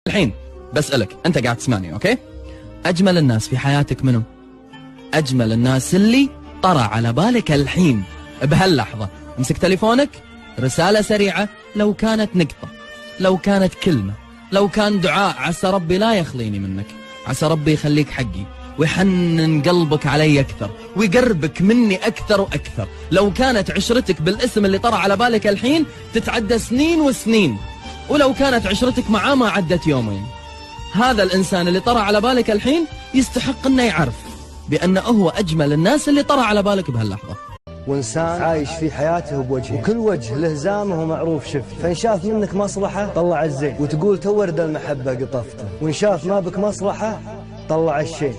الحين بسألك، أنت قاعد تسمعني أوكي؟ أجمل الناس في حياتك منو؟ أجمل الناس اللي طرى على بالك الحين بهاللحظة. امسك تليفونك، رسالة سريعة، لو كانت نقطة، لو كانت كلمة، لو كان دعاء، عسى ربي لا يخليني منك، عسى ربي يخليك حقي ويحنن قلبك علي أكثر ويقربك مني أكثر وأكثر. لو كانت عشرتك بالاسم اللي طرى على بالك الحين تتعدى سنين وسنين، ولو كانت عشرتك معاه ما عدت يومين. هذا الإنسان اللي طرى على بالك الحين يستحق أنه يعرف بأنه هو أجمل الناس اللي طرى على بالك بهاللحظة. وإنسان عايش في حياته بوجهه، وكل وجه له زامه ومعروف شفته، فإن شاف منك مصلحة طلع الزين وتقول تورد المحبة قطفته، وإن شاف ما بك مصلحة طلع الشيء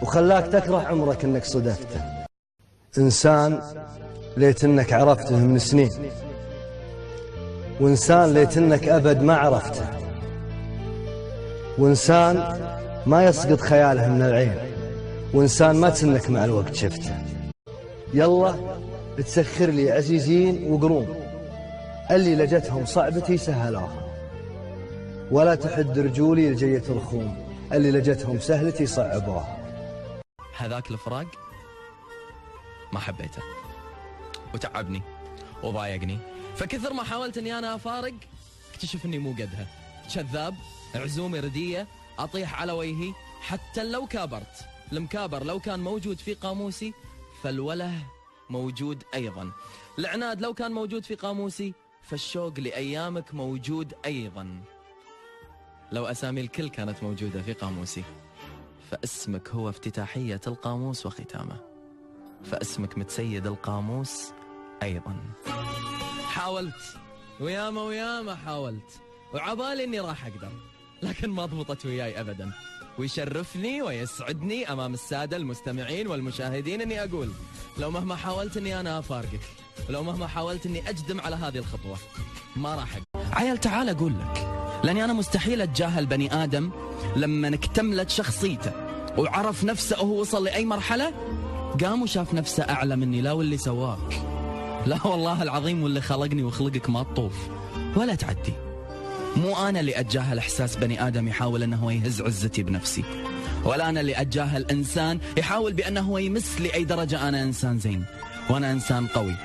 وخلاك تكره عمرك إنك صدفته. إنسان ليت إنك عرفته من سنين، وإنسان ليت إنك أبد ما عرفته، وإنسان ما يسقط خياله من العين، وإنسان ما تسنك مع الوقت شفته. يلا تسخر لي عزيزين وقرون، اللي لجتهم صعبتي سهلوها، ولا تحد رجولي لجية الخوم، اللي لجتهم سهلتي صعبوها. هذاك الفراق ما حبيته وتعبني وضايقني، فكثر ما حاولت اني انا افارق اكتشف اني مو قدها. كذاب، عزومي ردية، اطيح على وجهي. حتى لو كابرت، المكابر لو كان موجود في قاموسي فالوله موجود أيضا. العناد لو كان موجود في قاموسي فالشوق لأيامك موجود أيضا. لو أسامي الكل كانت موجودة في قاموسي فاسمك هو افتتاحية القاموس وختامه، فاسمك متسيد القاموس أيضا. حاولت وياما حاولت، وعبالي أني راح أقدر، لكن ما ضبطت وياي أبدا. ويشرفني ويسعدني أمام السادة المستمعين والمشاهدين أني أقول لو مهما حاولت أني أنا أفارقك، ولو مهما حاولت أني أجدم على هذه الخطوة ما راح أقدر. عيال تعال أقول لك، لأني أنا مستحيل أتجاهل بني آدم لما اكتملت شخصيته وعرف نفسه وهو وصل لأي مرحلة قام وشاف نفسه أعلى مني. لا واللي سواك، لا والله العظيم واللي خلقني وخلقك ما تطوف ولا تعدي. مو أنا اللي أتجاهل إحساس بني آدم يحاول أنه يهز عزتي بنفسي، ولا أنا اللي أتجاهل إنسان يحاول بأنه يمس لأي درجة أنا إنسان زين وأنا إنسان قوي.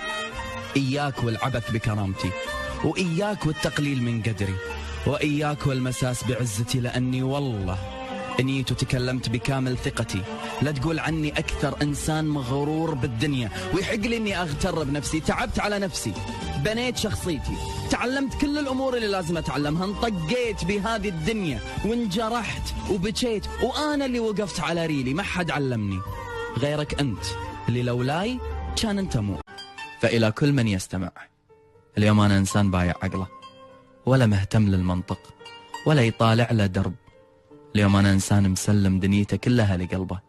إياك والعبث بكرامتي، وإياك والتقليل من قدري، وإياك والمساس بعزتي، لأني والله إنيت وتكلمت بكامل ثقتي لا تقول عني أكثر إنسان مغرور بالدنيا ويحق لي أني أغتر بنفسي. تعبت على نفسي، بنيت شخصيتي، تعلمت كل الأمور اللي لازم أتعلمها، انطقيت بهذه الدنيا وانجرحت وبكيت، وأنا اللي وقفت على ريلي، ما حد علمني غيرك أنت اللي لولاي كان أنت مو. فإلى كل من يستمع، اليوم أنا إنسان بايع عقله ولا مهتم للمنطق ولا يطالع له درب. اليوم أنا إنسان مسلم دنيته كلها لقلبه،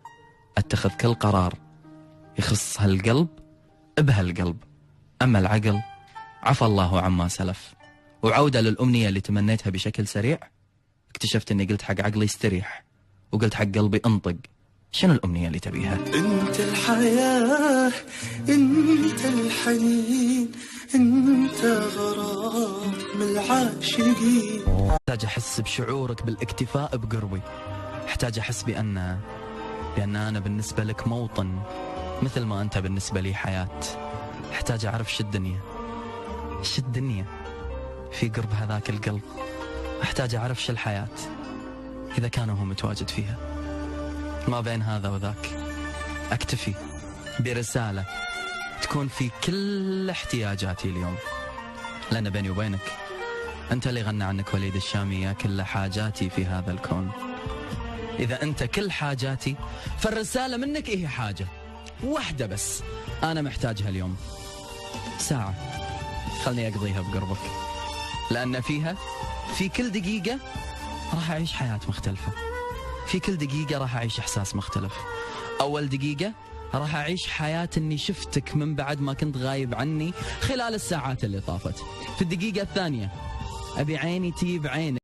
أتخذ كل قرار يخص هالقلب بهالقلب. أما العقل عفى الله عما سلف. وعودة للأمنية اللي تمنيتها بشكل سريع، اكتشفت أني قلت حق عقلي استريح وقلت حق قلبي انطق. شنو الأمنية اللي تبيها؟ انت الحياة، انت الحنين، انت غرام العاشقين. احتاج أحس بشعورك بالاكتفاء بقربي، احتاج أحس بأن أنا بالنسبة لك موطن مثل ما أنت بالنسبة لي حياة. احتاج أعرف شو الدنيا في قرب هذاك القلب. احتاج أعرف شو الحياة إذا كان هو متواجد فيها. ما بين هذا وذاك أكتفي برسالة تكون في كل احتياجاتي اليوم، لأن بيني وبينك أنت اللي غنى عنك وليد الشامي يا كل حاجاتي في هذا الكون. إذا أنت كل حاجاتي فالرسالة منك إيه حاجة واحدة بس أنا محتاجها اليوم، ساعة خلني أقضيها بقربك، لأن فيها في كل دقيقة راح أعيش حياة مختلفة، في كل دقيقة راح أعيش إحساس مختلف. أول دقيقة راح أعيش حياة أني شفتك من بعد ما كنت غايب عني خلال الساعات اللي طافت. في الدقيقة الثانية أبي عيني تجيب عينك.